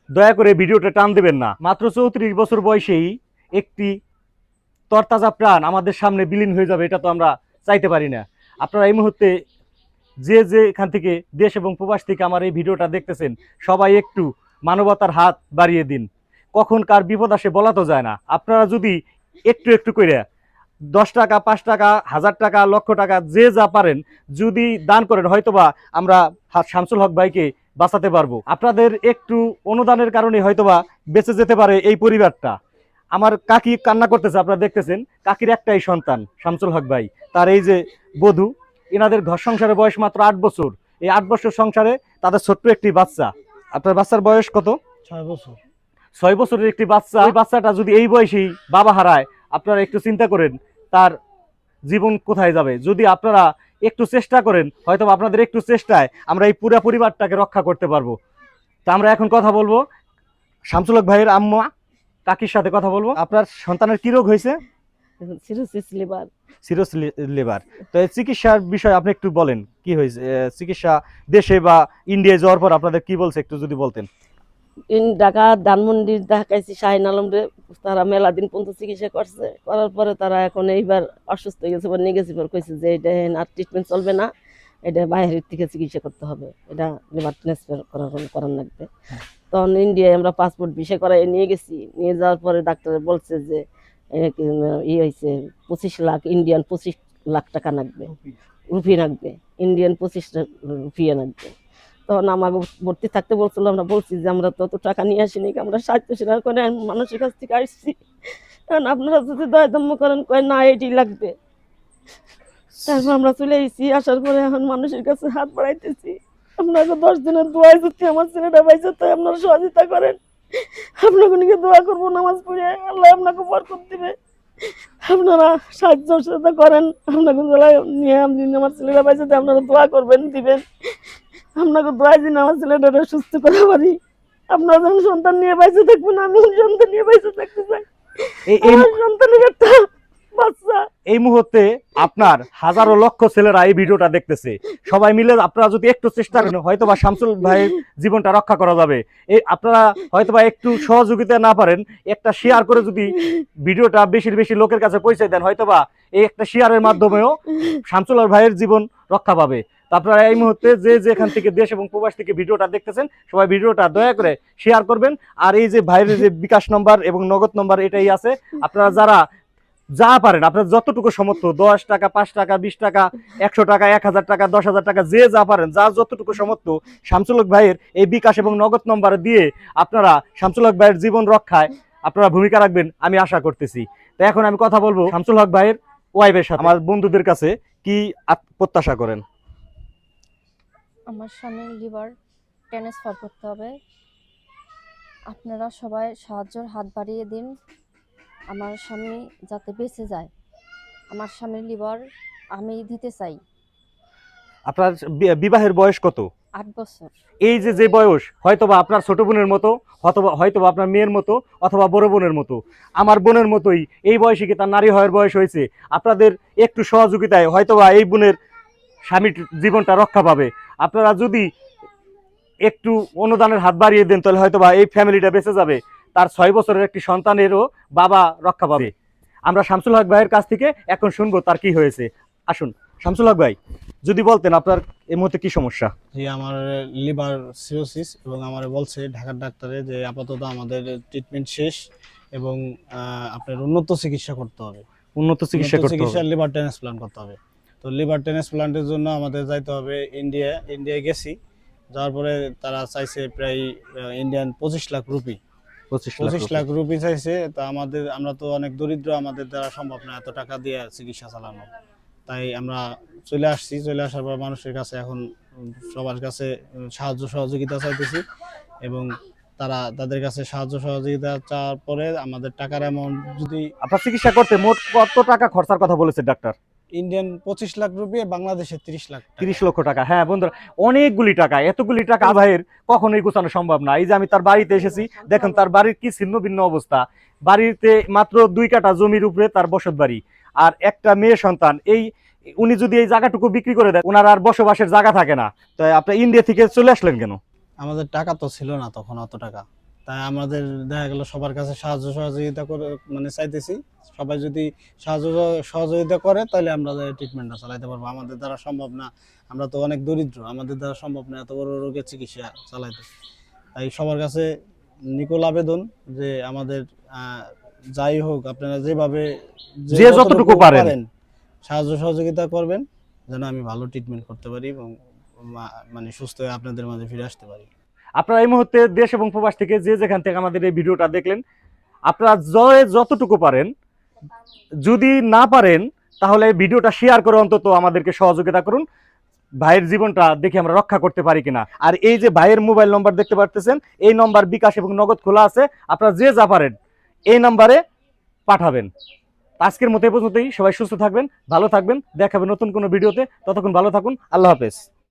দয়া করে ভিডিওটা টান দেবেন না। মাত্র 34 বছর বয়সেই একটি তরতাজা প্রাণ আমাদের সামনে বিলীন হয়ে যাবে, এটা তো আমরা চাইতে পারি না। আপনারা এই মুহূর্তে যে এখান থেকে দেশ এবং প্রবাস থেকে আমার এই ভিডিওটা দেখতেছেন, সবাই একটু মানবতার হাত বাড়িয়ে দিন। কখন কার বিপদ আসে বলা তো যায় না। আপনারা যদি একটু একটু করে 10 টাকা, 5 টাকা, 1000 টাকা, লক্ষ টাকা যে যা পারেন যদি দান করেন, হয়তোবা আমরা শামসুল হক ভাইকে বাঁচাতে পারবো। আপনাদের একটু অনুদানের কারণে হয়তোবা বেঁচে যেতে পারে এই পরিবারটা। আমার কাকি কান্না করতেছে, আপনারা দেখতেছেন। কাকির একটাই সন্তান শামসুল হক ভাই, তার এই যে বধূ, এনাদের ঘর সংসারের বয়স মাত্র 8 বছর। এই 8 বছর সংসারে তাদের ছোট্ট একটি বাচ্চা। আপনার বাচ্চার বয়স কত? 6 বছর। 6 বছরের একটি বাচ্চা। এই বাচ্চাটা যদি এই বয়সেই বাবা হারায়, আপনারা একটু চিন্তা করেন তার জীবন কোথায় যাবে। যদি আপনারা একটু চেষ্টা করেন, হয়তো আপনাদের একটু চেষ্টায় আমরা এই পুরো পরিবারটাকে রক্ষা করতে পারবো। তা আমরা এখন কথা বলবো শামসুল হক ভাইয়ের আম্মা কাকির সাথে কথা বলবো। আপনার সন্তানের কি রোগ হয়েছে? Cirrhosis liver. Cirrhosis liver. তো এই চিকিৎসার বিষয়ে আপনি একটু বলেন, কি হয়েছে চিকিৎসা দেশে বা ইন্ডিয়ায় যাওয়ার পর আপনাদের কি বলছে একটু যদি বলতেন। ঢাকা ধানমন্ডির দেখাইছি শাহিন আলমরে, তারা মেলা দিন পর্যন্ত চিকিৎসা করছে, করার পরে তারা এখন এইবার অসুস্থ হয়ে গেছে, নিয়ে গেছে, কইছে যে এটা আর ট্রিটমেন্ট চলবে না, এটা বাইরের থেকে চিকিৎসা করতে হবে, এটা লিভার ট্রান্সফার করার লাগবে। তখন ইন্ডিয়ায় আমরা পাসপোর্ট ভিসা করাই নিয়ে গেছি। নিয়ে যাওয়ার পরে ডাক্তার বলছে যে হয়েছে 25 লাখ, ইন্ডিয়ান 25 লাখ টাকা লাগবে, রুপি লাগবে, ইন্ডিয়ান 25 রুপিয়া লাগবে। তখন আমাকে ভর্তি থাকতে বলছিল, আমরা বলছি যে আমরা তত টাকা নিয়ে আসিনি, আমরা সাহায্য সেরা করে মানুষের কাছ থেকে আসছি, কারণ আপনারা যদি দয়া ধর্ম করেন, কয় না এটি লাগবে। তারপর আমরা চলে এসেছি, আসার পরে এখন মানুষের কাছে হাত বাড়াইতেছি। আপনাকে 10 দিনের দোয়াই যদি আমার ছেলেটা পাইছে, তাই আপনারা সহযোগিতা করেন। আপনাকে নিয়ে দোয়া করবো, নামাজ পড়ে আল্লাহ আপনাকে বরকত দিবে। আপনারা সাহায্য সহযোগিতা করেন, আপনাকে নিয়ে আমার ছেলেটা পাইছে, আপনারা দোয়া করবেন, দিবেন। আপনাকে দোয়া দিন আমার ছেলেটা সুস্থ করা পারি। আপনার যখন সন্তান নিয়ে বাইসে থাকবেন, আমি সন্তান নিয়ে বাইসে থাকতে চাই। আমার সন্তানের একটা বাচ্চা। এই মুহূর্তে আপনার হাজারো লক্ষ ছেলেরা এই ভিডিওটা দেখতেছে, সবাই মিলে আপনারা যদি একটু চেষ্টা করেন, হয়তোবা শামসুল ভাইয়ের জীবনটা রক্ষা করা যাবে। এই আপনারা হয়তোবা একটু সহযোগিতা না পারেন, একটা শেয়ার করে যদি ভিডিওটা বেশি বেশি লোকের কাছে পৌঁছে দেন, হয়তোবা এই একটা শেয়ারের মাধ্যমেও শামসুল ভাইয়ের জীবন রক্ষা পাবে। তো আপনারা এই মুহূর্তে যে যেখান থেকে দেশ এবং প্রবাস থেকে ভিডিওটা দেখতেছেন, সবাই ভিডিওটা দয়া করে শেয়ার করবেন। আর এই যে ভাইয়ের যে বিকাশ নম্বর এবং নগদ নম্বর এটাই আছে, আপনারা যারা যা পারেন, আপনার যতটুকু সামর্থ্য, 10 টাকা, 5 টাকা, 20 টাকা, 100 টাকা, 1000 টাকা, 10,000 টাকা, যে যা পারেন, যা যতটুকু সামর্থ্য শামসুল হক ভাইয়ের এই বিকাশ এবং নগদ নম্বরে দিয়ে আপনারা শামসুল হক ভাইয়ের জীবন রক্ষায় আপনারা ভূমিকা রাখবেন, আমি আশা করতেছি। তো এখন আমি কথা বলবো শামসুল হক ভাইয়ের ওয়াইফের সাথে। আমার বন্ধুদের কাছে কি প্রত্যাশা করেন? আমার স্বামীর লিভার ট্রান্সফার করতে হবে, আপনারা সবাই সাহায্যের হাত বাড়িয়ে দিন, আমার স্বামী যাতে বেঁচে যায়। আমার স্বামীর লিভার আমি দিতে চাই। আপনার বিবাহের বয়স কত? 8 বছর। এই যে বয়স, হয়তোবা আপনার ছোট বোনের মতো, হয়তোবা আপনার মেয়ের মতো, অথবা বড় বোনের মতো, আমার বোনের মতোই এই বয়সে কি তার নারী হওয়ার বয়স হয়েছে। আপনাদের একটু সহযোগিতায় হয়তোবা এই বোনের স্বামীর জীবনটা রক্ষা পাবে। আপনারা যদি একটু অনুদানের হাত বাড়িয়ে দেন, তাহলে হয়তোবা এই ফ্যামিলিটা বেঁচে যাবে, তার 6 বছরের একটি সন্তানেরও বাবা রক্ষা পাবে। আমরা শামসুল হক ভাইয়ের কাছ থেকে এখন শুনবো তার কি হয়েছে। আসুন শামসুল হক ভাই, যদি বলতেন আপনার এই মুহূর্তে কি সমস্যা। জি, আমার লিভার সিরোসিস, এবং আমার বলছে ঢাকার ডাক্তারে যে আপাতত আমাদের ট্রিটমেন্ট শেষ এবং আপনার উন্নত চিকিৎসা করতে হবে, উন্নত চিকিৎসা করতে হবে, লিভার ট্রান্সপ্লান্ট করতে হবে। তো লিভার ট্রান্সপ্লান্টের জন্য আমাদের যাইতে হবে ইন্ডিয়ায় গেছি। যাওয়ার পরে তারা চাইছে প্রায় Indian 25 lakh rupee. 25 lakh rupee চাইছে। তা আমরা তো অনেক দরিদ্র, আমাদের দ্বারা সম্ভব না এত টাকা দিয়ে চিকিৎসা চালানো। তাই আমরা চলে আসার পর মানুষের কাছে এখন সবার কাছে সাহায্য সহযোগিতা চাইতেছি, এবং তাদের কাছে সাহায্য সহযোগিতা চাওয়ার পরে আমাদের টাকার অ্যামাউন্ট, যদি আপনার চিকিৎসা করতে মোট কত টাকা খরচার কথা বলেছে ডাক্তার? ইন্ডিয়ান 25 লাখ রুপি, বাংলাদেশে 30 লাখ, 30 লক্ষ টাকা। হ্যাঁ বন্ধুরা, অনেকগুলি টাকা, এতগুলি টাকা ভাইয়ের কখনোই গোছানো সম্ভব না। এই যে আমি তার বাড়িতে এসেছি, দেখেন তার বাড়ির কি ছিন্ন ভিন্ন অবস্থা। বাড়িতে মাত্র 2 কাঠা জমির উপরে তার বসত বাড়ি, আর একটা মেয়ে সন্তান। উনি যদি এই জায়গাটুকু বিক্রি করে দেন, ওনার আর বসবাসের জায়গা থাকে না। তো আপনি ইন্ডিয়া থেকে চলে আসলেন কেন? আমাদের টাকা তো ছিল না তখন, অত টাকা। তাই আমাদের দেখা গেল সবার কাছে সাহায্য সহযোগিতা করে মানে চাইতেছি, সবাই যদি সাহায্য সহযোগিতা করে তাহলে আমরা ট্রিটমেন্টটা চালাইতে পারবো। আমাদের দ্বারা সম্ভব না, আমরা তো অনেক দরিদ্র, আমাদের দ্বারা সম্ভব না এত বড় রোগের চিকিৎসা চালাইতে। তাই সবার কাছে নিকল আবেদন যে আমাদের যাই হোক আপনারা যেভাবে যে যতটুকু পারেন সাহায্য সহযোগিতা করবেন, যেন আমি ভালো ট্রিটমেন্ট করতে পারি এবং মানে সুস্থ হয়ে আপনাদের মাঝে ফিরে আসতে পারি। আপনারা এই মুহূর্তে দেশ এবং প্রবাস থেকে যে যেখান থেকে আমাদের এই ভিডিওটা দেখলেন, আপনারা যতটুকু পারেন, যদি না পারেন তাহলে এই ভিডিওটা শেয়ার করে অন্তত আমাদেরকে সহযোগিতা করুন, ভাইয়ের জীবনটা দেখে আমরা রক্ষা করতে পারি কিনা। আর এই যে ভাইয়ের মোবাইল নম্বর দেখতে পারতেছেন, এই নম্বর বিকাশ এবং নগদ খোলা আছে, আপনারা যে যা পারেন এই নম্বরে পাঠাবেন। আজকের মতো এই পর্যন্তই। সবাই সুস্থ থাকবেন, ভালো থাকবেন, দেখাবেন নতুন কোনো ভিডিওতে। ততক্ষণ ভালো থাকুন, আল্লাহ হাফেজ।